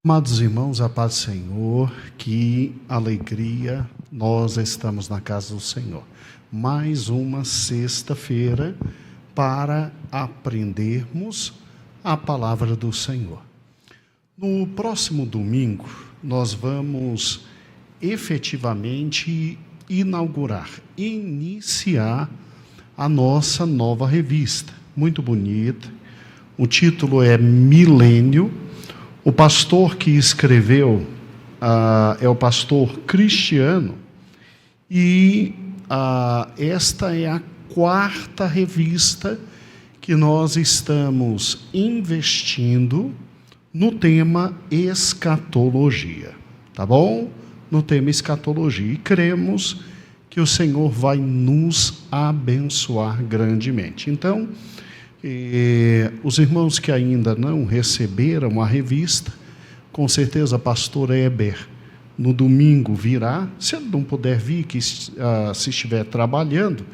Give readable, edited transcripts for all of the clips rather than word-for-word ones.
Amados irmãos, a paz do Senhor, que alegria, nós estamos na casa do Senhor. Mais uma sexta-feira para aprendermos a palavra do Senhor. No próximo domingo, nós vamos efetivamente iniciar a nossa nova revista. Muito bonita, o título é Milênio. O pastor que escreveu é o pastor Cristiano, e esta é a quarta revista que nós estamos investindo no tema escatologia, tá bom? No tema escatologia, e cremos que o Senhor vai nos abençoar grandemente. Então, os irmãos que ainda não receberam a revista, com certeza pastor Heber no domingo virá. Se ele não puder vir, se estiver trabalhando,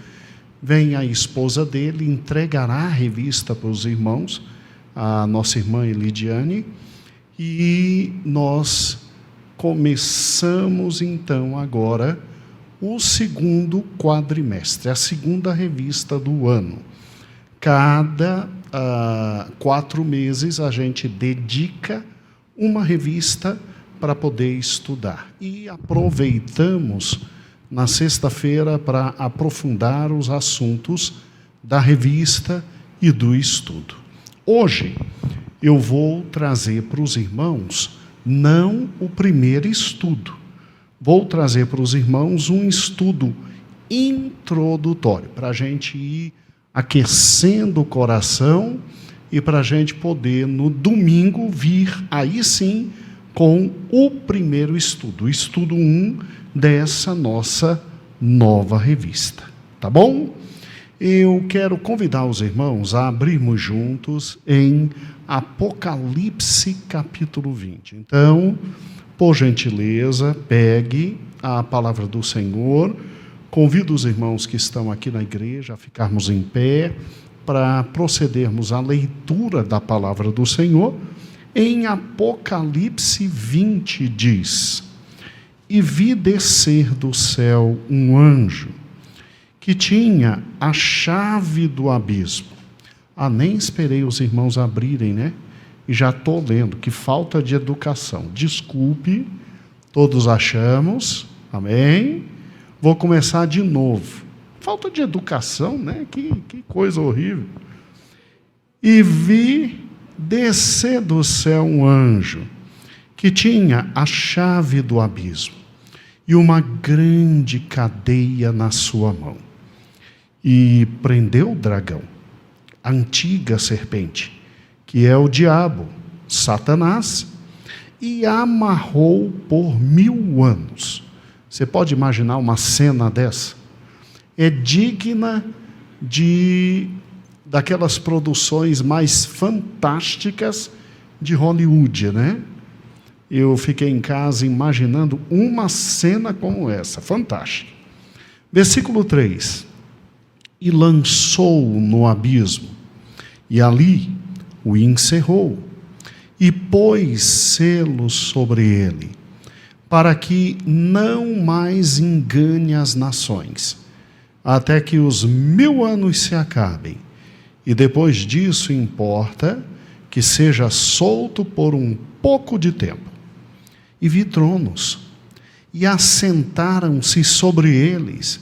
vem a esposa dele, entregará a revista para os irmãos, a nossa irmã Elidiane, e nós começamos então agora o segundo quadrimestre, a segunda revista do ano. Cada 4 meses a gente dedica uma revista para poder estudar. E aproveitamos na sexta-feira para aprofundar os assuntos da revista e do estudo. Hoje eu vou trazer para os irmãos não o primeiro estudo. Vou trazer para os irmãos um estudo introdutório, para a gente ir aquecendo o coração e para a gente poder, no domingo, vir aí sim com o primeiro estudo, o estudo 1 dessa nossa nova revista. Tá bom? Eu quero convidar os irmãos a abrirmos juntos em Apocalipse capítulo 20. Então, por gentileza, pegue a palavra do Senhor. Convido os irmãos que estão aqui na igreja a ficarmos em pé para procedermos à leitura da palavra do Senhor. Em Apocalipse 20 diz: E vi descer do céu um anjo que tinha a chave do abismo. Nem esperei os irmãos abrirem, né? E já estou lendo, que falta de educação. Desculpe, todos achamos, amém? Vou começar de novo. Falta de educação, né? Que coisa horrível. E vi descer do céu um anjo que tinha a chave do abismo e uma grande cadeia na sua mão. E prendeu o dragão, a antiga serpente, que é o diabo, Satanás, e amarrou por 1000 anos. Você pode imaginar uma cena dessa? É digna daquelas produções mais fantásticas de Hollywood, né? Eu fiquei em casa imaginando uma cena como essa, fantástica. Versículo 3: E lançou-o no abismo, e ali o encerrou, e pôs selos sobre ele, para que não mais engane as nações, até que os 1000 anos se acabem. E depois disso importa que seja solto por um pouco de tempo. E vi tronos, e assentaram-se sobre eles,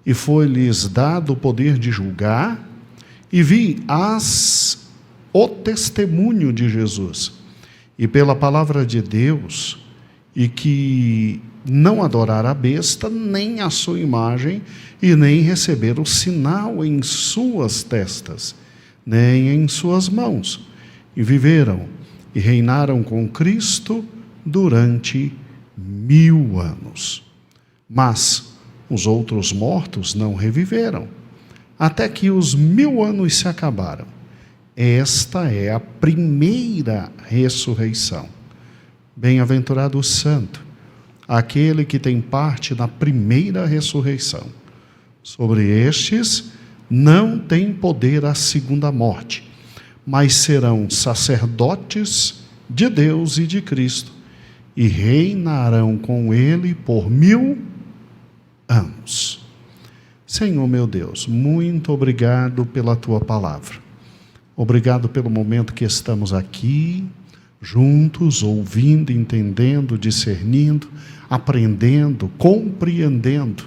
e foi-lhes dado o poder de julgar, e vi o testemunho de Jesus, e pela palavra de Deus, e que não adorar a besta, nem a sua imagem, e nem receber o sinal em suas testas, nem em suas mãos. E viveram e reinaram com Cristo durante 1000 anos. Mas os outros mortos não reviveram, até que os 1000 anos se acabaram. Esta é a primeira ressurreição. Bem-aventurado o santo, aquele que tem parte na primeira ressurreição. Sobre estes não tem poder a segunda morte, mas serão sacerdotes de Deus e de Cristo, e reinarão com ele por 1000 anos. Senhor meu Deus, muito obrigado pela tua palavra. Obrigado pelo momento que estamos aqui, juntos, ouvindo, entendendo, discernindo, aprendendo, compreendendo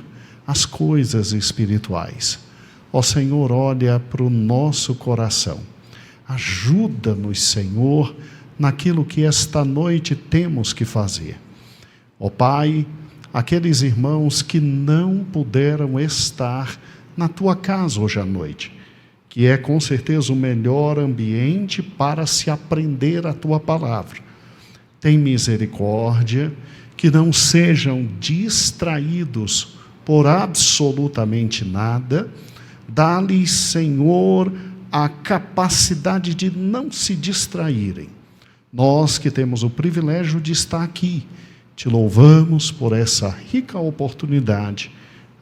as coisas espirituais. Ó Senhor, olha para o nosso coração. Ajuda-nos, Senhor, naquilo que esta noite temos que fazer. Ó Pai, aqueles irmãos que não puderam estar na tua casa hoje à noite, que é com certeza o melhor ambiente para se aprender a tua palavra. Tem misericórdia, que não sejam distraídos por absolutamente nada. Dá-lhes, Senhor, a capacidade de não se distraírem. Nós que temos o privilégio de estar aqui, te louvamos por essa rica oportunidade.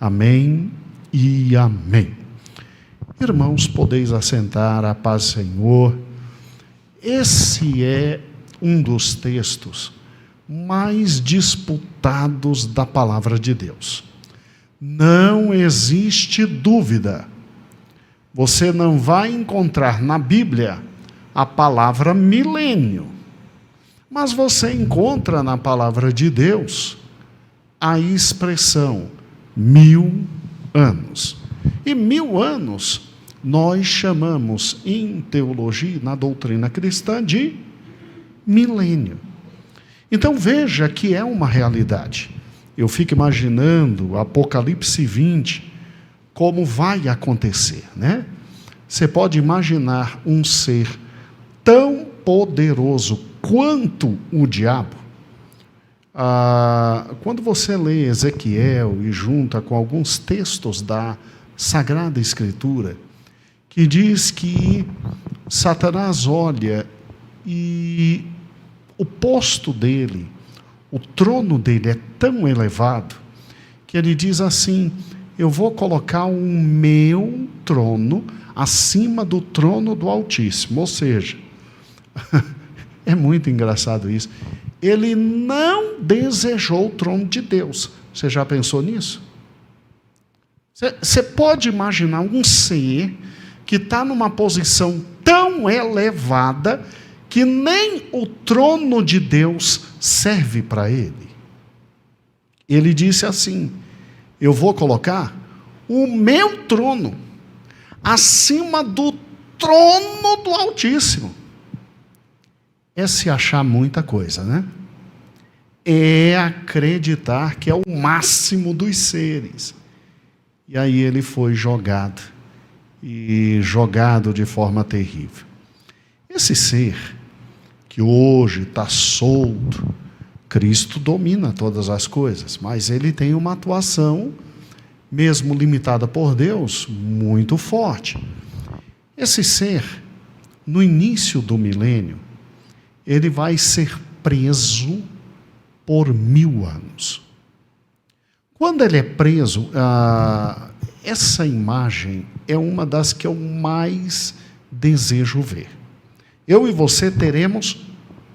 Amém e amém. Irmãos, podeis assentar, a paz do Senhor. Esse é um dos textos mais disputados da palavra de Deus. Não existe dúvida. Você não vai encontrar na Bíblia a palavra milênio, mas você encontra na palavra de Deus a expressão 1000 anos. E 1000 anos nós chamamos em teologia, na doutrina cristã, de milênio. Então veja que é uma realidade. Eu fico imaginando Apocalipse 20, como vai acontecer, né? Você pode imaginar um ser tão poderoso quanto o diabo. Quando você lê Ezequiel e junta com alguns textos da Sagrada Escritura, que diz que Satanás olha e o posto dele, o trono dele é tão elevado, que ele diz assim: eu vou colocar o meu trono acima do trono do Altíssimo. Ou seja, é muito engraçado isso. Ele não desejou o trono de Deus. Você já pensou nisso? Você pode imaginar um ser que está numa posição tão elevada que nem o trono de Deus serve para ele. Ele disse assim: eu vou colocar o meu trono acima do trono do Altíssimo. É se achar muita coisa, né? É acreditar que é o máximo dos seres. E aí ele foi jogado, e jogado de forma terrível. Esse ser que hoje está solto, Cristo domina todas as coisas, mas ele tem uma atuação, mesmo limitada por Deus, muito forte. Esse ser, no início do milênio, ele vai ser preso por 1000 anos. Quando ele é preso, essa imagem é uma das que eu mais desejo ver. Eu e você teremos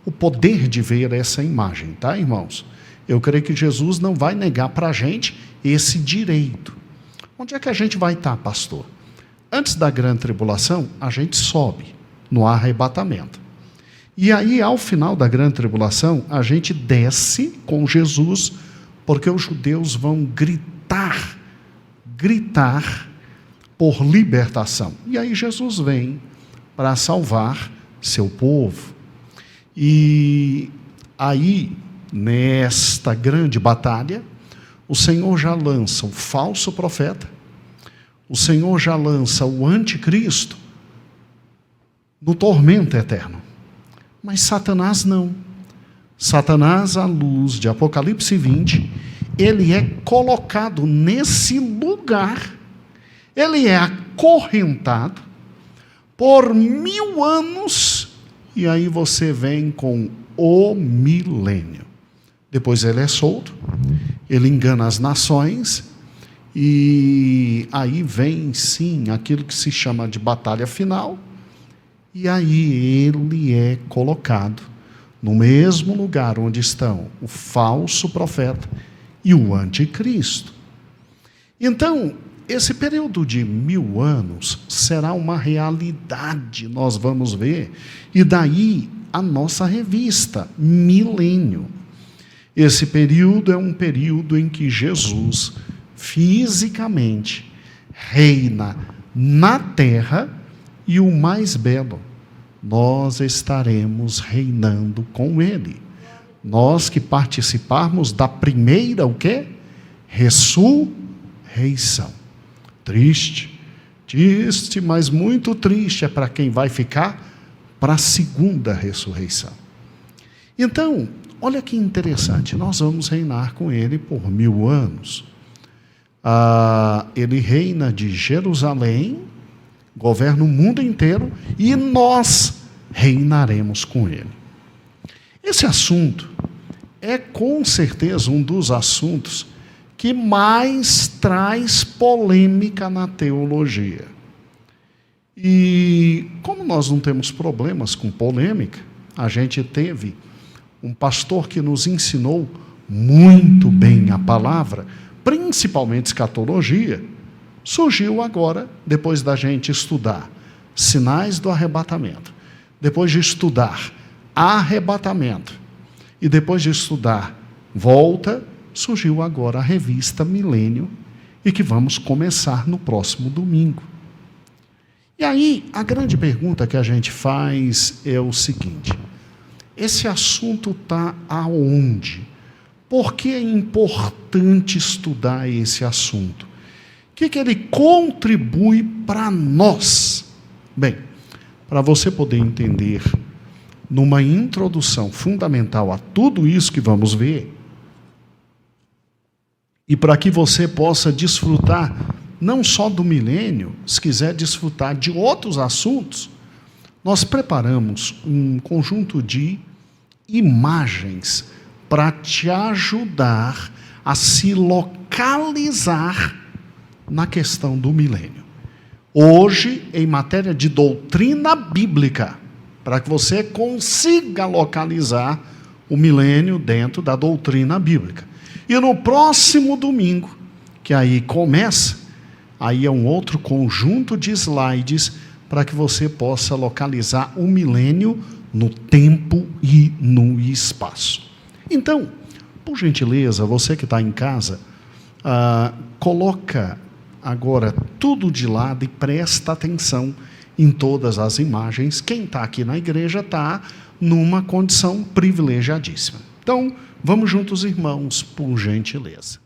o poder de ver essa imagem, tá, irmãos? Eu creio que Jesus não vai negar para a gente esse direito. Onde é que a gente vai estar, pastor? Antes da grande tribulação, a gente sobe no arrebatamento. E aí, ao final da grande tribulação, a gente desce com Jesus, porque os judeus vão gritar por libertação. E aí Jesus vem para salvar seu povo. E aí, nesta grande batalha, o Senhor já lança o falso profeta, o Senhor já lança o anticristo no tormento eterno. Mas Satanás não. Satanás, à luz de Apocalipse 20, ele é colocado nesse lugar, ele é acorrentado por 1000 anos, e aí você vem com o milênio. Depois ele é solto, ele engana as nações, e aí vem sim aquilo que se chama de batalha final, e aí ele é colocado no mesmo lugar onde estão o falso profeta e o anticristo. Então, esse período de 1000 anos será uma realidade, nós vamos ver, e daí a nossa revista, Milênio. Esse período é um período em que Jesus, fisicamente, reina na terra, e o mais belo, nós estaremos reinando com Ele. Nós que participarmos da primeira, o quê? Ressurreição. Triste, mas muito triste é para quem vai ficar para a segunda ressurreição. Então, olha que interessante, nós vamos reinar com Ele por 1000 anos. Ele reina de Jerusalém, governa o mundo inteiro, e nós reinaremos com Ele. Esse assunto é com certeza um dos assuntos que mais traz polêmica na teologia. E como nós não temos problemas com polêmica, a gente teve um pastor que nos ensinou muito bem a palavra, principalmente escatologia. Surgiu agora, depois da gente estudar sinais do arrebatamento, depois de estudar arrebatamento, e depois de estudar volta, surgiu agora a revista Milênio, e que vamos começar no próximo domingo. E aí, a grande pergunta que a gente faz é o seguinte: esse assunto está aonde? Por que é importante estudar esse assunto? O que ele contribui para nós? Bem, para você poder entender, numa introdução fundamental a tudo isso que vamos ver, e para que você possa desfrutar não só do milênio, se quiser desfrutar de outros assuntos, nós preparamos um conjunto de imagens para te ajudar a se localizar na questão do milênio. Hoje, em matéria de doutrina bíblica, para que você consiga localizar o milênio dentro da doutrina bíblica. E no próximo domingo, que aí começa, aí é um outro conjunto de slides para que você possa localizar o milênio no tempo e no espaço. Então, por gentileza, você que está em casa, coloca agora tudo de lado e presta atenção em todas as imagens. Quem está aqui na igreja está numa condição privilegiadíssima. Então, vamos juntos, irmãos, por gentileza.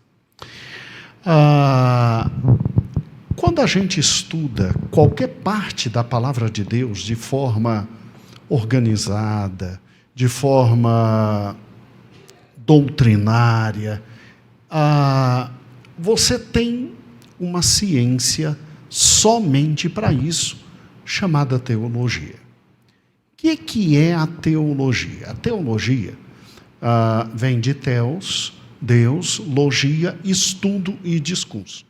Quando a gente estuda qualquer parte da palavra de Deus de forma organizada, de forma doutrinária, você tem uma ciência somente para isso, chamada teologia. O que é a teologia? A teologia vem de theos, Deus, logia, estudo e discurso.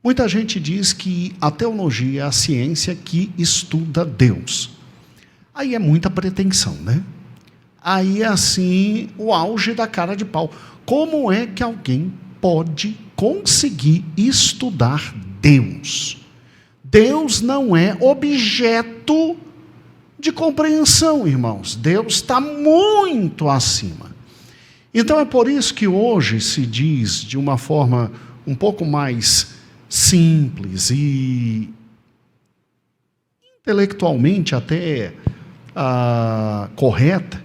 Muita gente diz que a teologia é a ciência que estuda Deus. Aí é muita pretensão, né? Aí é assim, o auge da cara de pau. Como é que alguém pode conseguir estudar Deus? Deus não é objeto de compreensão, irmãos. Deus está muito acima. Então é por isso que hoje se diz de uma forma um pouco mais simples e intelectualmente até correta,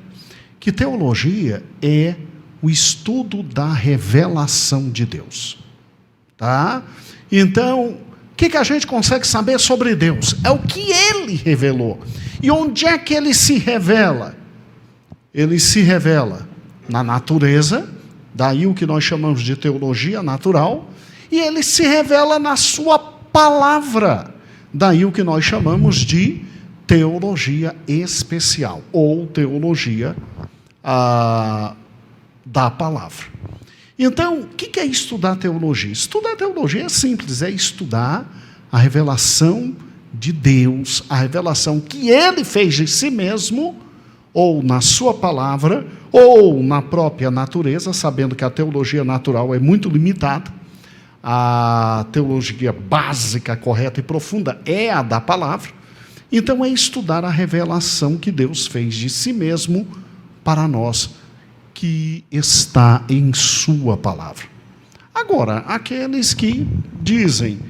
que teologia é o estudo da revelação de Deus. Tá? Então, o que a gente consegue saber sobre Deus? É o que Ele revelou. E onde é que Ele se revela? Ele se revela na natureza, daí o que nós chamamos de teologia natural, e Ele se revela na sua palavra, daí o que nós chamamos de teologia especial, ou teologia da palavra. Então, o que é estudar teologia? Estudar teologia é simples, é estudar a revelação de Deus, a revelação que Ele fez de si mesmo, ou na sua palavra, ou na própria natureza, sabendo que a teologia natural é muito limitada. A teologia básica, correta e profunda é a da palavra. Então é estudar a revelação que Deus fez de si mesmo para nós, que está em sua palavra. Agora, aqueles que dizem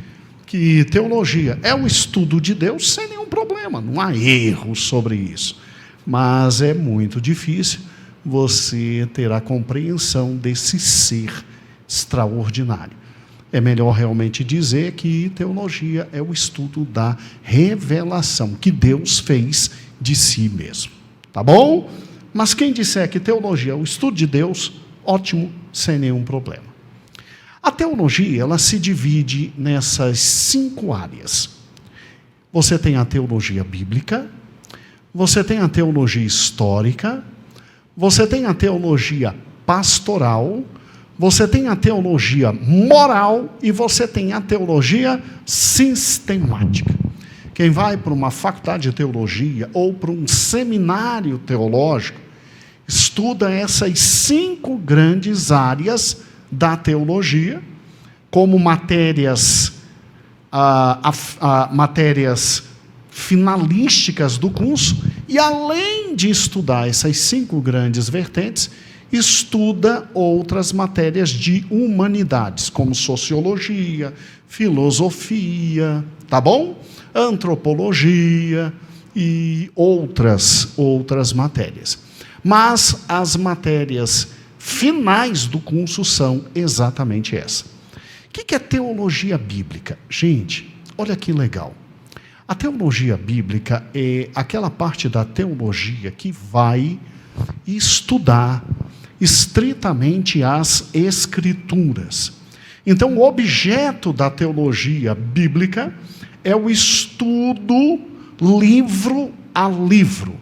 que teologia é o estudo de Deus, sem nenhum problema, não há erro sobre isso. Mas é muito difícil você ter a compreensão desse ser extraordinário. É melhor realmente dizer que teologia é o estudo da revelação que Deus fez de si mesmo. Tá bom? Mas quem disser que teologia é o estudo de Deus, ótimo, sem nenhum problema. A teologia, ela se divide nessas 5 áreas. Você tem a teologia bíblica, você tem a teologia histórica, você tem a teologia pastoral, você tem a teologia moral e você tem a teologia sistemática. Quem vai para uma faculdade de teologia ou para um seminário teológico, estuda essas 5 grandes áreas da teologia, como matérias finalísticas do curso, e além de estudar essas 5 grandes vertentes, estuda outras matérias de humanidades, como sociologia, filosofia, tá bom? Antropologia e outras matérias. Mas as matérias finais do curso são exatamente essa. O que é teologia bíblica? Gente, olha que legal. A teologia bíblica é aquela parte da teologia que vai estudar estritamente as Escrituras. Então, o objeto da teologia bíblica é o estudo livro a livro,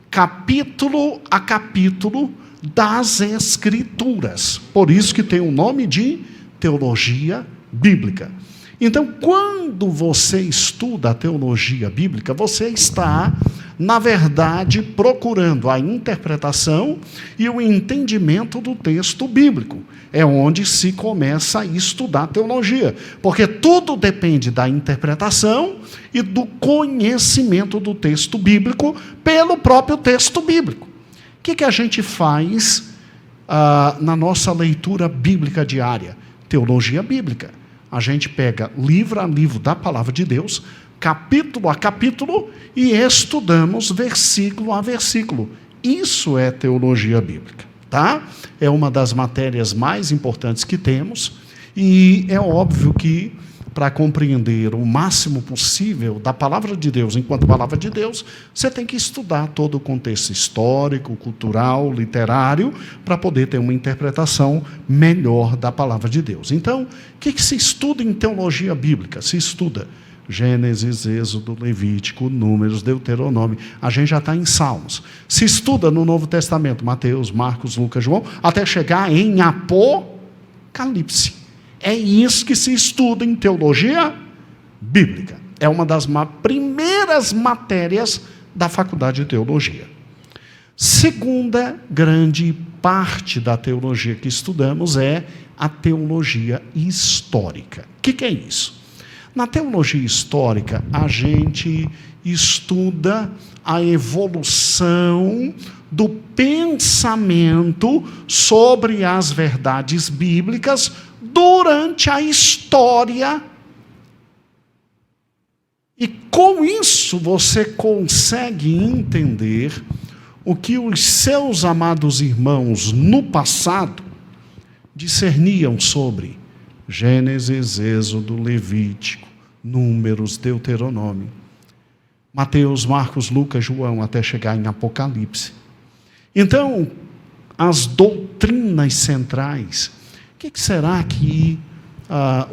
capítulo a capítulo das Escrituras. Por isso que tem o nome de teologia bíblica. Então, quando você estuda a teologia bíblica, você está, na verdade, procurando a interpretação e o entendimento do texto bíblico. É onde se começa a estudar teologia, porque tudo depende da interpretação e do conhecimento do texto bíblico pelo próprio texto bíblico. O que a gente faz na nossa leitura bíblica diária? Teologia bíblica. A gente pega livro a livro da palavra de Deus, capítulo a capítulo, e estudamos versículo a versículo. Isso é teologia bíblica, tá? É uma das matérias mais importantes que temos, e é óbvio que, para compreender o máximo possível da palavra de Deus enquanto palavra de Deus, você tem que estudar todo o contexto histórico, cultural, literário, para poder ter uma interpretação melhor da palavra de Deus. Então, o que se estuda em teologia bíblica? Se estuda Gênesis, Êxodo, Levítico, Números, Deuteronômio. A gente já está em Salmos. Se estuda no Novo Testamento, Mateus, Marcos, Lucas, João, até chegar em Apocalipse. É isso que se estuda em teologia bíblica. É uma das primeiras matérias da faculdade de teologia. Segunda grande parte da teologia que estudamos é a teologia histórica. O que é isso? Na teologia histórica, a gente estuda a evolução do pensamento sobre as verdades bíblicas durante a história, e com isso você consegue entender o que os seus amados irmãos no passado discerniam sobre Gênesis, Êxodo, Levítico, Números, Deuteronômio, Mateus, Marcos, Lucas, João, até chegar em Apocalipse. Então, as doutrinas centrais. O que será que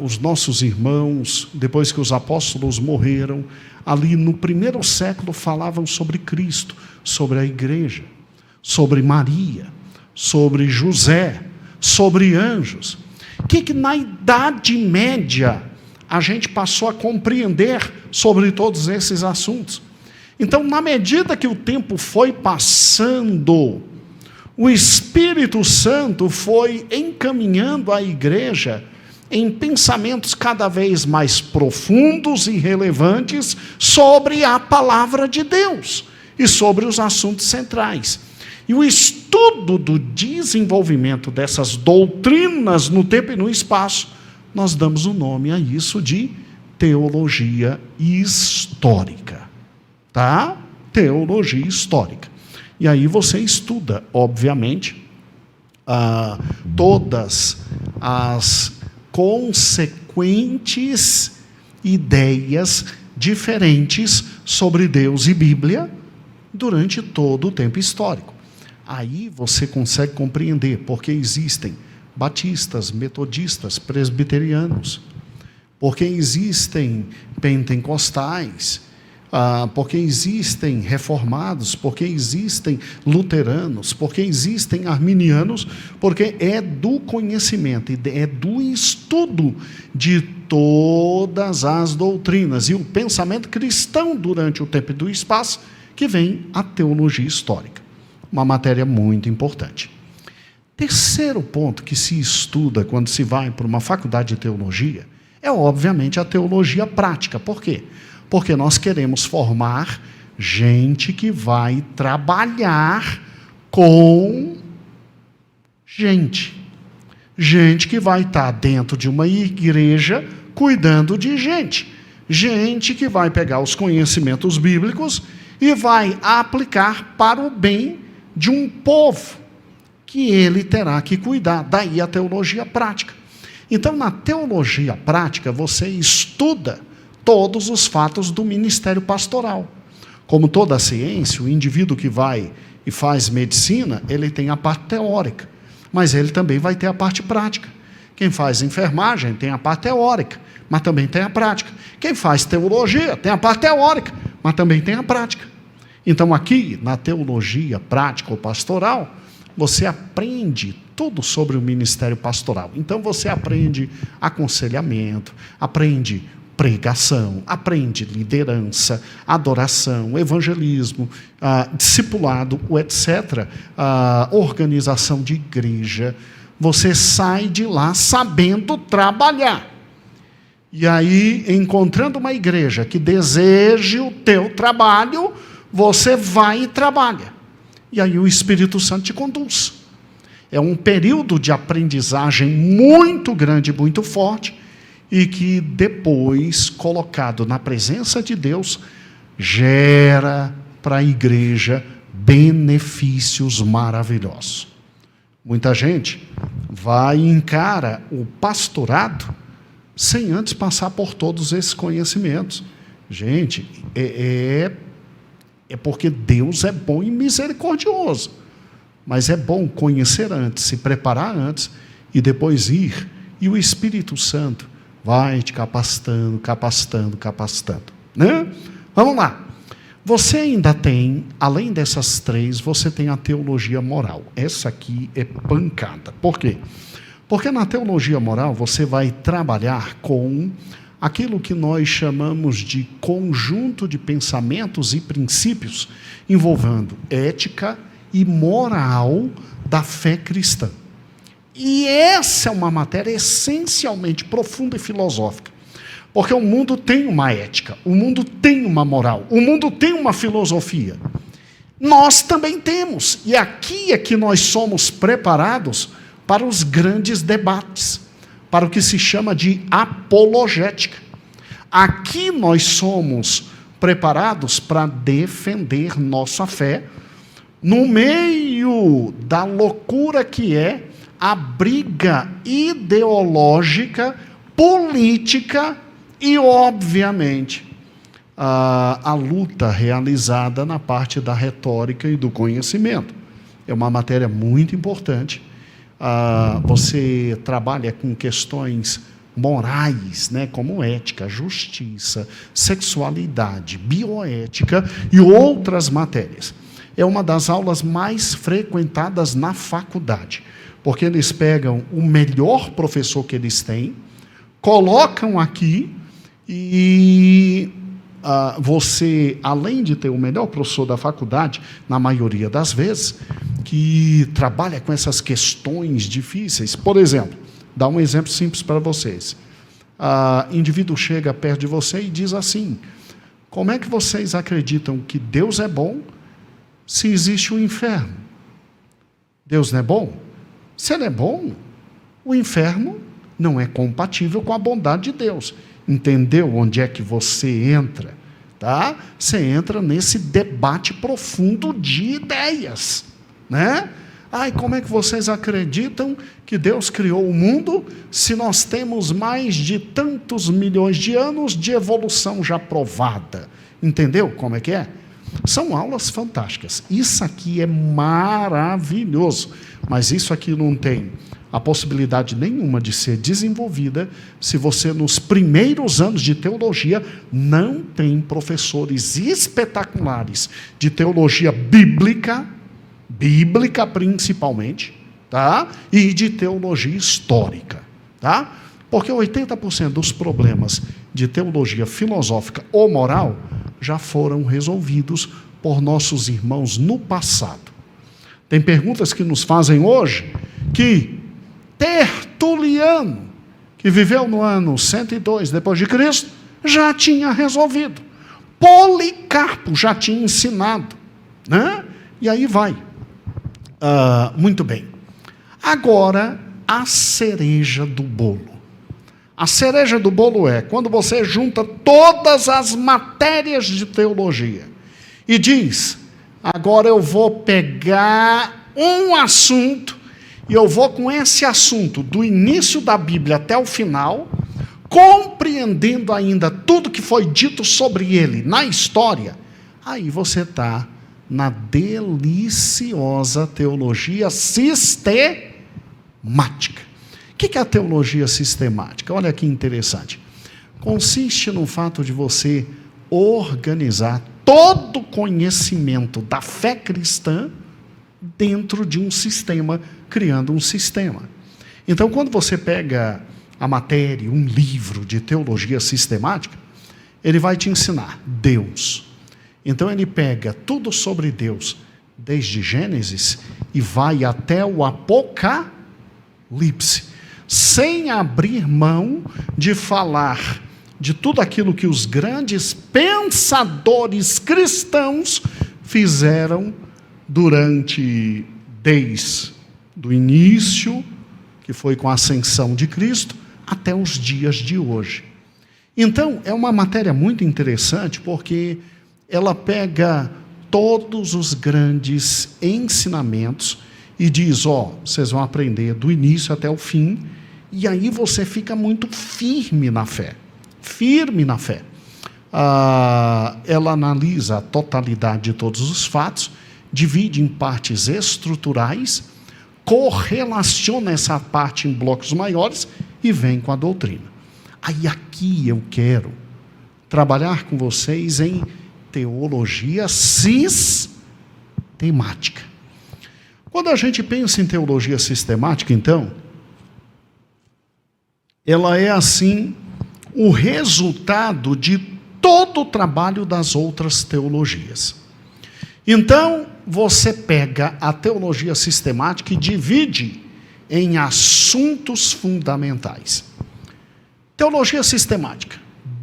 os nossos irmãos, depois que os apóstolos morreram, ali no 1º século, falavam sobre Cristo, sobre a igreja, sobre Maria, sobre José, sobre anjos? O que na Idade Média a gente passou a compreender sobre todos esses assuntos? Então, na medida que o tempo foi passando, o Espírito Santo foi encaminhando a igreja em pensamentos cada vez mais profundos e relevantes sobre a palavra de Deus e sobre os assuntos centrais. E o estudo do desenvolvimento dessas doutrinas no tempo e no espaço, nós damos o nome a isso de teologia histórica. Tá? Teologia histórica. E aí você estuda, obviamente, todas as consequentes ideias diferentes sobre Deus e Bíblia durante todo o tempo histórico. Aí você consegue compreender porque existem batistas, metodistas, presbiterianos, porque existem pentecostais, porque existem reformados, porque existem luteranos, porque existem arminianos, porque é do conhecimento, é do estudo de todas as doutrinas e o pensamento cristão durante o tempo e do espaço que vem a teologia histórica. Uma matéria muito importante. Terceiro ponto que se estuda quando se vai para uma faculdade de teologia é, obviamente, a teologia prática. Por quê? Porque nós queremos formar gente que vai trabalhar com gente. Gente que vai estar dentro de uma igreja cuidando de gente. Gente que vai pegar os conhecimentos bíblicos e vai aplicar para o bem de um povo que ele terá que cuidar. Daí a teologia prática. Então, na teologia prática, você estuda todos os fatos do ministério pastoral. Como toda a ciência, o indivíduo que vai e faz medicina, ele tem a parte teórica, mas ele também vai ter a parte prática. Quem faz enfermagem tem a parte teórica, mas também tem a prática. Quem faz teologia tem a parte teórica, mas também tem a prática. Então, aqui, na teologia prática ou pastoral, você aprende tudo sobre o ministério pastoral. Então, você aprende aconselhamento, aprende pregação, aprende liderança, adoração, evangelismo, discipulado, etc., organização de igreja. Você sai de lá sabendo trabalhar. E aí, encontrando uma igreja que deseje o teu trabalho, você vai e trabalha. E aí o Espírito Santo te conduz. É um período de aprendizagem muito grande, muito forte, e que depois, colocado na presença de Deus, gera para a igreja benefícios maravilhosos. Muita gente vai e encara o pastorado sem antes passar por todos esses conhecimentos. Gente, é porque Deus é bom e misericordioso. Mas é bom conhecer antes, se preparar antes e depois ir. E o Espírito Santo vai te capacitando, né? Vamos lá. Você ainda tem, além dessas três, você tem a teologia moral. Essa aqui é pancada. Por quê? Porque na teologia moral você vai trabalhar com aquilo que nós chamamos de conjunto de pensamentos e princípios envolvendo ética e moral da fé cristã. E essa é uma matéria essencialmente profunda e filosófica, porque o mundo tem uma ética, o mundo tem uma moral, o mundo tem uma filosofia. Nós também temos, e aqui é que nós somos preparados para os grandes debates, para o que se chama de apologética. Aqui nós somos preparados para defender nossa fé no meio da loucura que é a briga ideológica, política e, obviamente, a luta realizada na parte da retórica e do conhecimento. É uma matéria muito importante. Você trabalha com questões morais, né, como ética, justiça, sexualidade, bioética e outras matérias. É uma das aulas mais frequentadas na faculdade, porque eles pegam o melhor professor que eles têm, colocam aqui e você, além de ter o melhor professor da faculdade, na maioria das vezes, que trabalha com essas questões difíceis. Por exemplo, dá um exemplo simples para vocês. Indivíduo chega perto de você e diz assim: como é que vocês acreditam que Deus é bom se existe o inferno? Deus não é bom? Se Ele é bom, o inferno não é compatível com a bondade de Deus. Entendeu onde é que você entra? Tá? Você entra nesse debate profundo de ideias, né? Como é que vocês acreditam que Deus criou o mundo se nós temos mais de tantos milhões de anos de evolução já provada? Entendeu como é que é? São aulas fantásticas. Isso aqui é maravilhoso, mas isso aqui não tem a possibilidade nenhuma de ser desenvolvida se você, nos primeiros anos de teologia, não tem professores espetaculares de teologia bíblica principalmente, tá? E de teologia histórica, tá? Porque 80% dos problemas de teologia filosófica ou moral já foram resolvidos por nossos irmãos no passado. Tem perguntas que nos fazem hoje que Tertuliano, que viveu no ano 102 depois de Cristo, já tinha resolvido. Policarpo já tinha ensinado, né? E aí vai. Muito bem. Agora, a cereja do bolo. A cereja do bolo é quando você junta todas as matérias de teologia e diz: agora eu vou pegar um assunto e eu vou com esse assunto do início da Bíblia até o final, compreendendo ainda tudo que foi dito sobre ele na história. Aí você está na deliciosa teologia sistemática. O que é a teologia sistemática? Olha que interessante. Consiste no fato de você organizar todo o conhecimento da fé cristã dentro de um sistema, criando um sistema. Então, quando você pega a matéria, um livro de teologia sistemática, ele vai te ensinar Deus. Então ele pega tudo sobre Deus, desde Gênesis, e vai até o Apocalipse, sem abrir mão de falar de tudo aquilo que os grandes pensadores cristãos fizeram desde o início, que foi com a ascensão de Cristo, até os dias de hoje. Então, é uma matéria muito interessante, porque ela pega todos os grandes ensinamentos e diz: vocês vão aprender do início até o fim, e aí você fica muito firme na fé. Ela analisa a totalidade de todos os fatos, divide em partes estruturais, correlaciona essa parte em blocos maiores e vem com a doutrina. Aí aqui eu quero trabalhar com vocês em teologia sistemática. Quando a gente pensa em teologia sistemática, então, ela é assim o resultado de todo o trabalho das outras teologias. Então, você pega a teologia sistemática e divide em assuntos fundamentais. Teologia sistemática,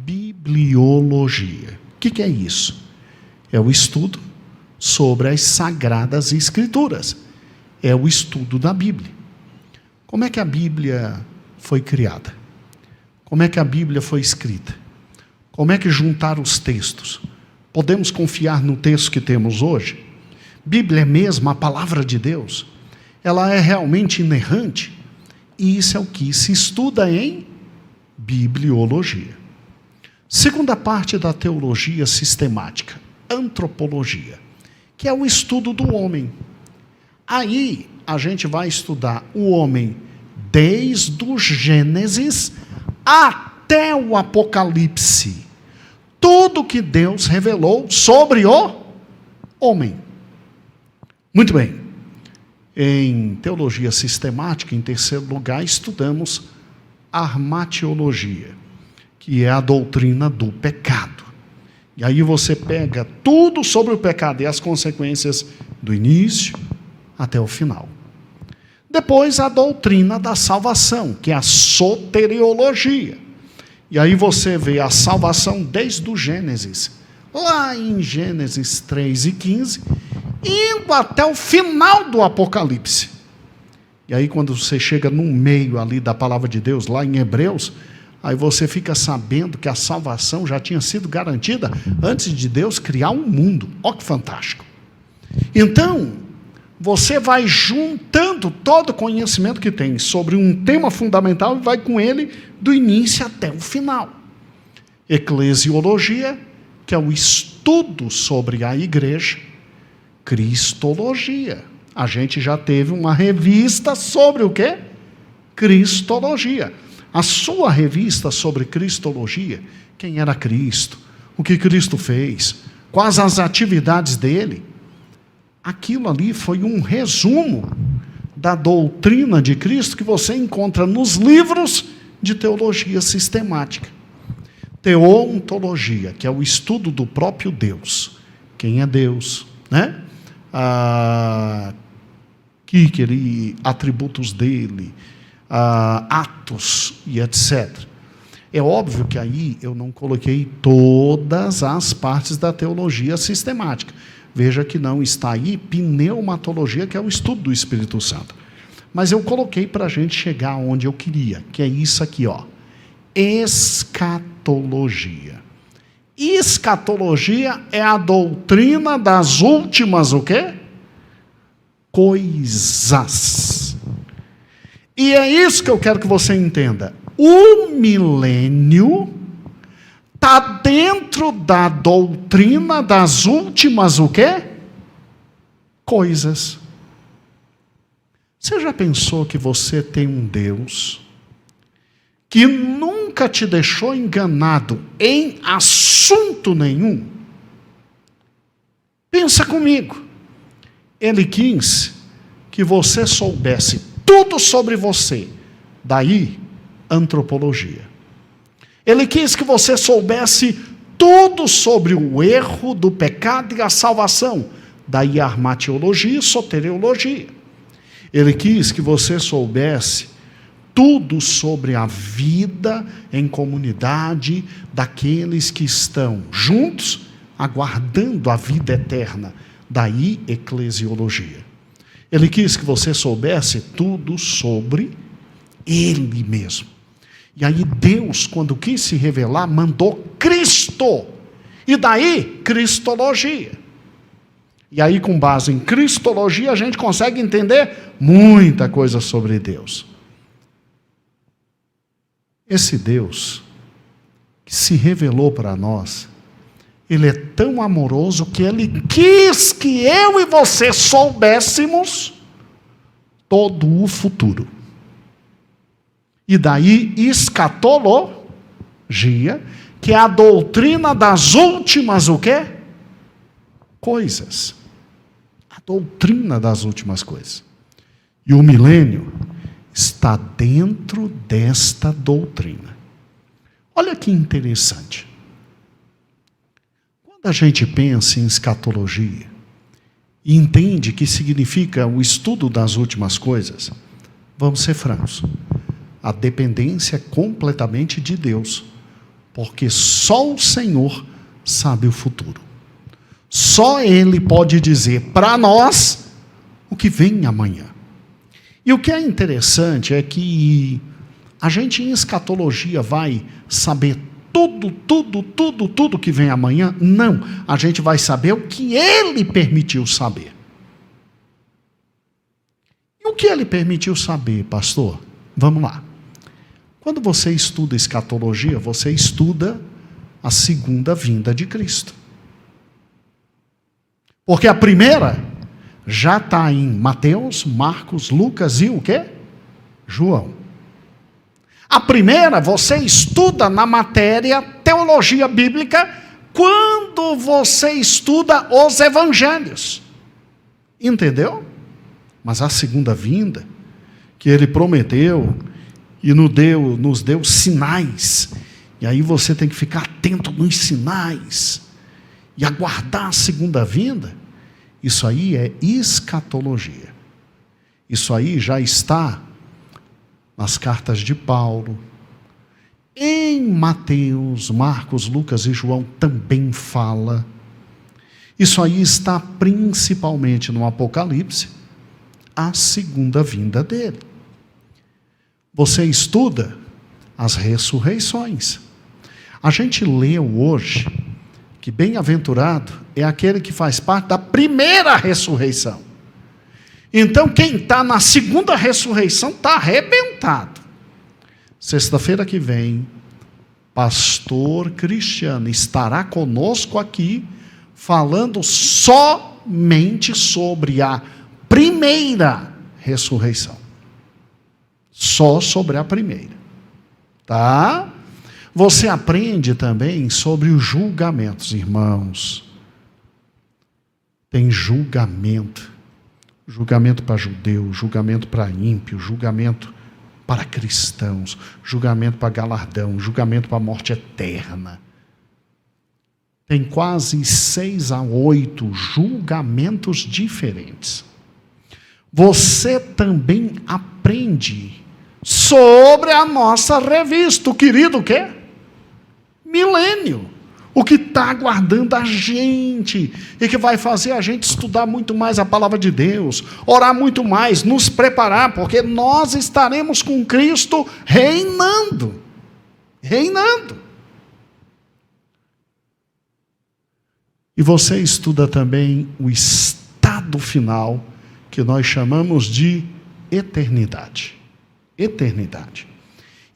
bibliologia. O que é isso? É o estudo sobre as Sagradas Escrituras. É o estudo da Bíblia. Como é que a Bíblia foi criada? Como é que a Bíblia foi escrita? Como é que juntaram os textos? Podemos confiar no texto que temos hoje? Bíblia é mesmo a palavra de Deus? Ela é realmente inerrante? E isso é o que se estuda em bibliologia. Segunda parte da teologia sistemática, antropologia, que é o estudo do homem. Aí a gente vai estudar o homem desde o Gênesis até o Apocalipse. Tudo que Deus revelou sobre o homem. Muito bem. Em teologia sistemática, em terceiro lugar, estudamos armatiologia, que é a doutrina do pecado. E aí você pega tudo sobre o pecado e as consequências do início até o final. Depois a doutrina da salvação, que é a soteriologia. E aí você vê a salvação desde o Gênesis, lá em Gênesis 3:15, indo até o final do Apocalipse. E aí quando você chega no meio ali da palavra de Deus, lá em Hebreus, aí você fica sabendo que a salvação já tinha sido garantida antes de Deus criar um mundo. Olha que fantástico. Então, você vai juntando todo o conhecimento que tem sobre um tema fundamental e vai com ele do início até o final. Eclesiologia, que é o estudo sobre a igreja. Cristologia. A gente já teve uma revista sobre o quê? Cristologia. A sua revista sobre Cristologia, quem era Cristo, o que Cristo fez, quais as atividades dele, aquilo ali foi um resumo da doutrina de Cristo que você encontra nos livros de teologia sistemática. Teontologia, que é o estudo do próprio Deus. Quem é Deus, né? Atributos dele, atos e etc. É óbvio que aí eu não coloquei todas as partes da teologia sistemática. Veja que não está aí pneumatologia, que é o estudo do Espírito Santo. Mas eu coloquei para a gente chegar onde eu queria, que é isso aqui, ó. Escatologia. Escatologia é a doutrina das últimas, o quê? Coisas. E é isso que eu quero que você entenda. O milênio está dentro da doutrina das últimas, o quê? Coisas. Você já pensou que você tem um Deus que nunca te deixou enganado em assunto nenhum? Pensa comigo. Ele quis que você soubesse tudo sobre você. Daí, antropologia. Ele quis que você soubesse tudo sobre o erro do pecado e a salvação. Daí, armatiologia e soteriologia. Ele quis que você soubesse tudo sobre a vida em comunidade daqueles que estão juntos, aguardando a vida eterna. Daí, eclesiologia. Ele quis que você soubesse tudo sobre Ele mesmo. E aí Deus, quando quis se revelar, mandou Cristo. E daí, cristologia. E aí, com base em cristologia, a gente consegue entender muita coisa sobre Deus. Esse Deus que se revelou para nós, Ele é tão amoroso que Ele quis que eu e você soubéssemos todo o futuro. E daí, escatologia, que é a doutrina das últimas, o quê? Coisas. A doutrina das últimas coisas. E o milênio está dentro desta doutrina. Olha que interessante. Quando a gente pensa em escatologia e entende que significa o estudo das últimas coisas, vamos ser francos, a dependência é completamente de Deus, porque só o Senhor sabe o futuro. Só Ele pode dizer para nós o que vem amanhã. E o que é interessante é que a gente em escatologia vai saber tudo que vem amanhã? Não, a gente vai saber o que Ele permitiu saber. E o que Ele permitiu saber, pastor? Vamos lá. Quando você estuda escatologia, você estuda a segunda vinda de Cristo. Porque a primeira já está em Mateus, Marcos, Lucas e o quê? João. A primeira você estuda na matéria teologia bíblica quando você estuda os evangelhos. Entendeu? Mas a segunda vinda, que Ele prometeu e nos deu sinais, e aí você tem que ficar atento nos sinais. e aguardar a segunda vinda, isso aí é escatologia. Isso aí já está nas cartas de Paulo, em Mateus, Marcos, Lucas e João também fala. Isso aí está principalmente no Apocalipse, a segunda vinda dele. Você estuda as ressurreições. A gente leu hoje que bem-aventurado é aquele que faz parte da primeira ressurreição. Então quem está na segunda ressurreição está arrebentado. Sexta-feira que vem, pastor Cristiano estará conosco aqui, falando somente sobre a primeira ressurreição. Só sobre a primeira. Tá? Você aprende também sobre os julgamentos, irmãos. Tem julgamento. Julgamento para judeu, julgamento para ímpio, julgamento para cristãos, julgamento para galardão, julgamento para morte eterna. Tem quase 6 a 8 julgamentos diferentes. Você também aprende sobre a nossa revista, o querido o quê? Milênio. O que está aguardando a gente e que vai fazer a gente estudar muito mais a palavra de Deus, orar muito mais, nos preparar, porque nós estaremos com Cristo reinando. Reinando. E você estuda também o estado final, que nós chamamos de eternidade. Eternidade.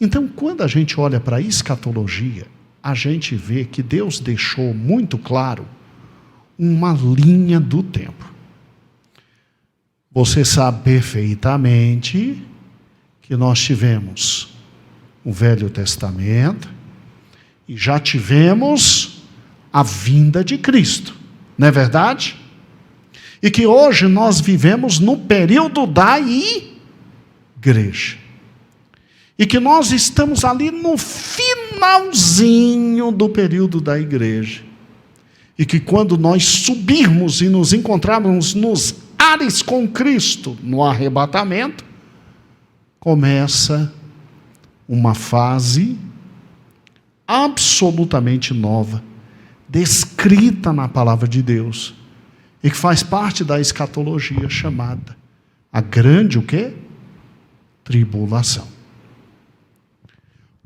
Então, quando a gente olha para a escatologia, a gente vê que Deus deixou muito claro uma linha do tempo. Você sabe perfeitamente que nós tivemos o Velho Testamento e já tivemos a vinda de Cristo, não é verdade? E que hoje nós vivemos no período da igreja. E que nós estamos ali no finalzinho do período da igreja. E que quando nós subirmos e nos encontrarmos nos ares com Cristo, no arrebatamento, começa uma fase absolutamente nova, descrita na palavra de Deus, e que faz parte da escatologia chamada a grande o quê? Tribulação.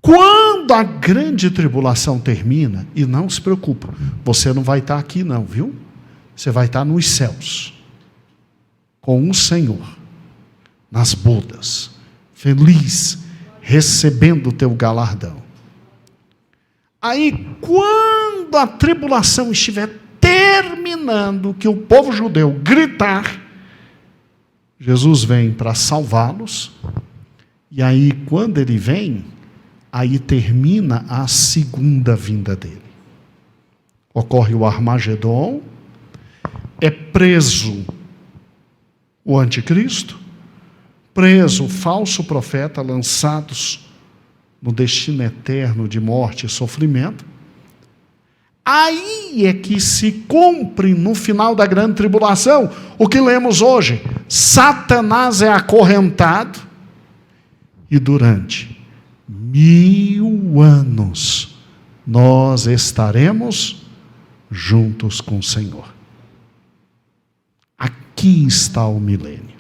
Quando a grande tribulação termina, e não se preocupa, você não vai estar aqui não, viu? Você vai estar nos céus, com o Senhor, nas bodas, feliz, recebendo o teu galardão. Aí, quando a tribulação estiver terminando, que o povo judeu gritar, Jesus vem para salvá-los, e aí quando ele vem, aí termina a segunda vinda dele. Ocorre o Armagedon, é preso o anticristo, preso o falso profeta, lançados no destino eterno de morte e sofrimento. Aí é que se cumpre no final da grande tribulação o que lemos hoje: Satanás é acorrentado e durante 1000 anos nós estaremos juntos com o Senhor. Aqui está o milênio.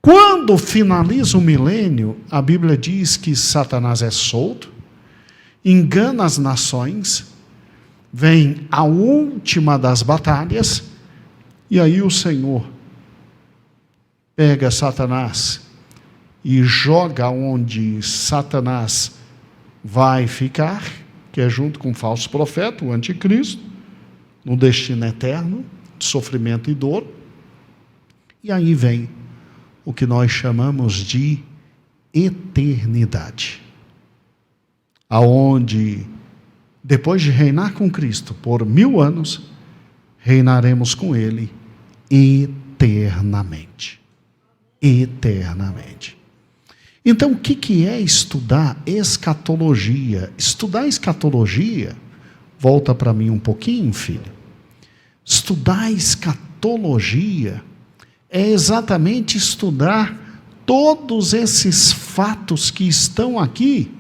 Quando finaliza o milênio, a Bíblia diz que Satanás é solto, engana as nações, vem a última das batalhas, e aí o Senhor pega Satanás e joga onde Satanás vai ficar, que é junto com o falso profeta, o anticristo, no destino eterno, de sofrimento e dor. E aí vem o que nós chamamos de eternidade, aonde, depois de reinar com Cristo por 1000 anos, reinaremos com Ele eternamente. Eternamente. Então, o que é estudar escatologia? Estudar escatologia, Volta para mim um pouquinho, filho. Estudar escatologia é exatamente estudar todos esses fatos que estão aqui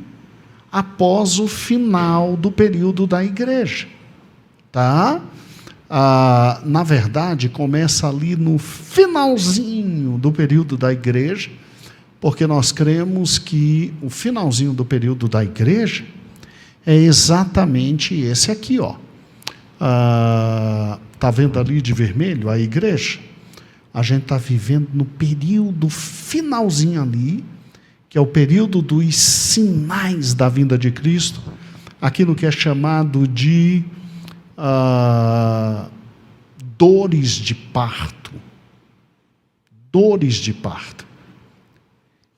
após o final do período da igreja. Tá? Na verdade, começa ali no finalzinho do período da igreja, porque nós cremos que o finalzinho do período da igreja é exatamente esse aqui, ó. Tá vendo ali de vermelho a igreja? A gente está vivendo no período finalzinho ali, que é o período dos sinais da vinda de Cristo, aquilo que é chamado de dores de parto. Dores de parto.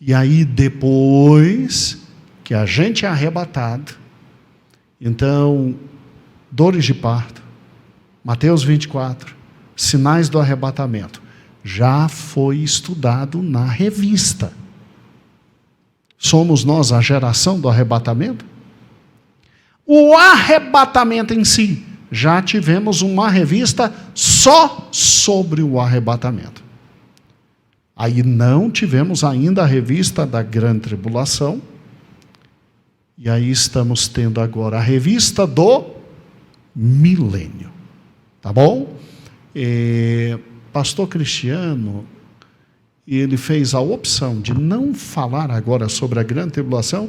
E aí, depois que a gente é arrebatado, então, dores de parto, Mateus 24, sinais do arrebatamento, já foi estudado na revista. Somos nós a geração do arrebatamento? O arrebatamento em si, já tivemos uma revista só sobre o arrebatamento. Aí não tivemos ainda a revista da grande tribulação, e aí estamos tendo agora a revista do milênio. Tá bom? Pastor Cristiano, ele fez a opção de não falar agora sobre a grande tribulação,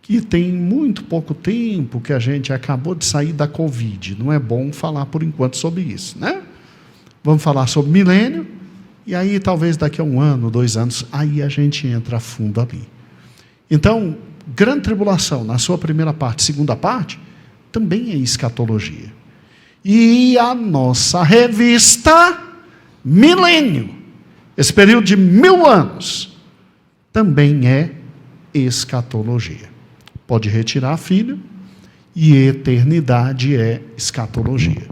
que tem muito pouco tempo que a gente acabou de sair da Covid. Não é bom falar por enquanto sobre isso, né? Vamos falar sobre milênio, e aí talvez daqui a 1 ano, 2 anos, aí a gente entra a fundo ali. Então, grande tribulação, na sua primeira parte, segunda parte, também é escatologia. E a nossa revista Milênio, esse período de 1000 anos, também é escatologia. Pode retirar, filho, e eternidade é escatologia.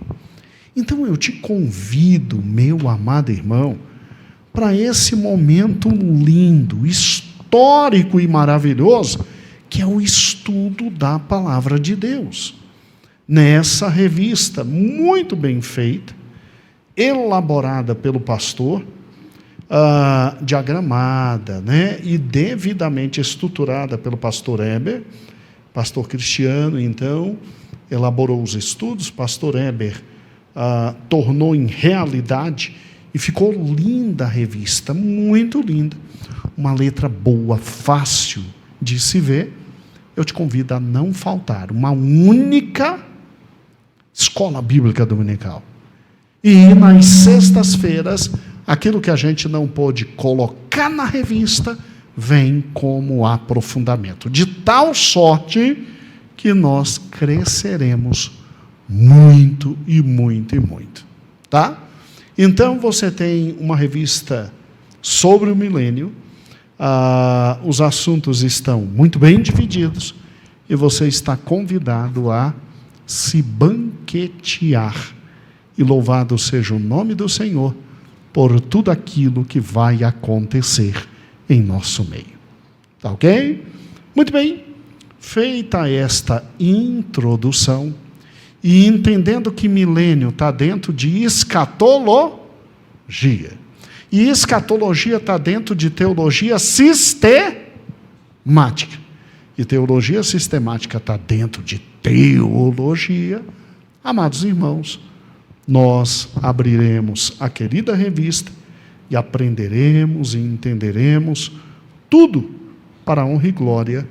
Então eu te convido, meu amado irmão, para esse momento lindo, histórico e maravilhoso, que é o estudo da palavra de Deus. Nessa revista muito bem feita, elaborada pelo pastor, diagramada, né, e devidamente estruturada pelo pastor Heber, pastor Cristiano, então, elaborou os estudos, pastor Heber tornou em realidade, e ficou linda a revista, muito linda, uma letra boa, fácil de se ver. Eu te convido a não faltar uma única escola bíblica dominical. E nas sextas-feiras, aquilo que a gente não pôde colocar na revista, vem como aprofundamento. De tal sorte que nós cresceremos muito e muito e muito. Tá? Então, você tem uma revista sobre o milênio, os assuntos estão muito bem divididos, e você está convidado a se banquetear. E louvado seja o nome do Senhor por tudo aquilo que vai acontecer em nosso meio. Tá ok? Muito bem. Feita esta introdução, e entendendo que milênio está dentro de escatologia, e escatologia está dentro de teologia sistemática, e teologia sistemática está dentro de teologia, amados irmãos, nós abriremos a querida revista e aprenderemos e entenderemos tudo para a honra e glória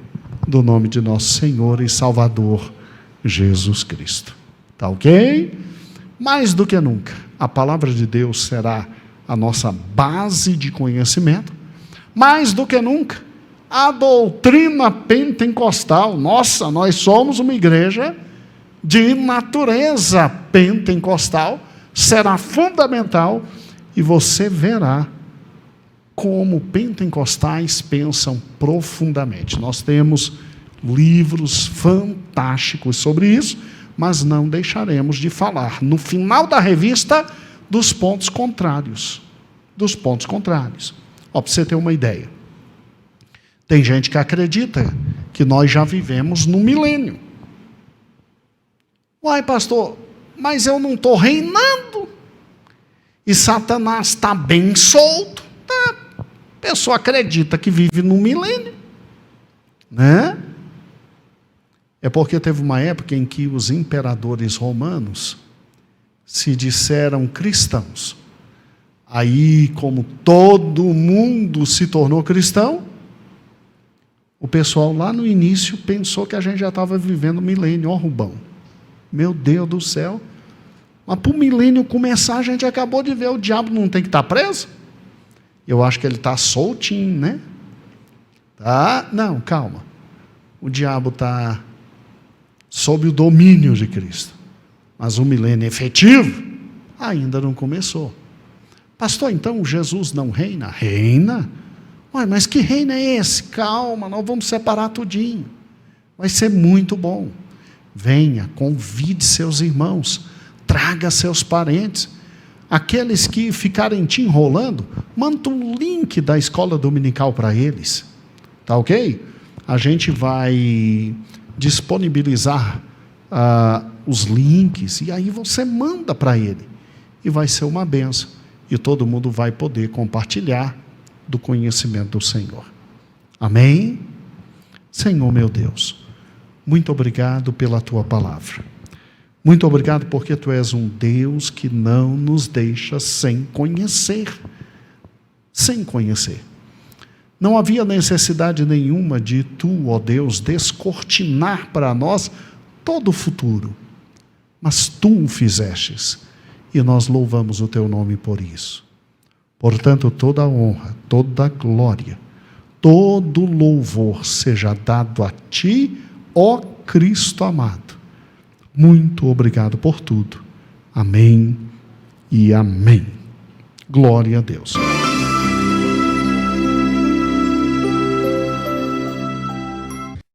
do nome de nosso Senhor e Salvador Jesus Cristo. Tá ok? Mais do que nunca, a palavra de Deus será a nossa base de conhecimento. Mais do que nunca, a doutrina pentecostal. Nossa, nós somos uma igreja de natureza pentecostal, será fundamental, e você verá como pentecostais pensam profundamente. Nós temos livros fantásticos sobre isso, mas não deixaremos de falar, no final da revista, dos pontos contrários. Dos pontos contrários. Para você ter uma ideia. Tem gente que acredita que nós já vivemos no milênio. Uai, pastor, mas eu não estou reinando. E Satanás está bem solto. Tá? A pessoa acredita que vive no milênio. Né? É porque teve uma época em que os imperadores romanos se disseram cristãos. Aí, como todo mundo se tornou cristão, o pessoal lá no início pensou que a gente já estava vivendo o milênio. Ó, Rubão, meu Deus do céu. Mas para o milênio começar, a gente acabou de ver, o diabo não tem que estar preso? Eu acho que ele está soltinho, né? Tá? Não, calma. O diabo está sob o domínio de Cristo. Mas o milênio efetivo ainda não começou. Pastor, então Jesus não reina? Reina. Ué, mas que reino é esse? Calma, nós vamos separar tudinho. Vai ser muito bom. Venha, convide seus irmãos, traga seus parentes. Aqueles que ficarem te enrolando, manda um link da escola dominical para eles. Tá ok? A gente vai disponibilizar os links, e aí você manda para ele. E vai ser uma bênção. E todo mundo vai poder compartilhar do conhecimento do Senhor. Amém? Senhor meu Deus, muito obrigado pela tua palavra. Muito obrigado porque tu és um Deus que não nos deixa sem conhecer. Sem conhecer. Não havia necessidade nenhuma de tu, ó Deus, descortinar para nós todo o futuro. Mas tu o fizestes. E nós louvamos o teu nome por isso. Portanto, toda a honra, toda a glória, todo louvor seja dado a ti, ó Cristo amado. Muito obrigado por tudo. Amém e amém. Glória a Deus.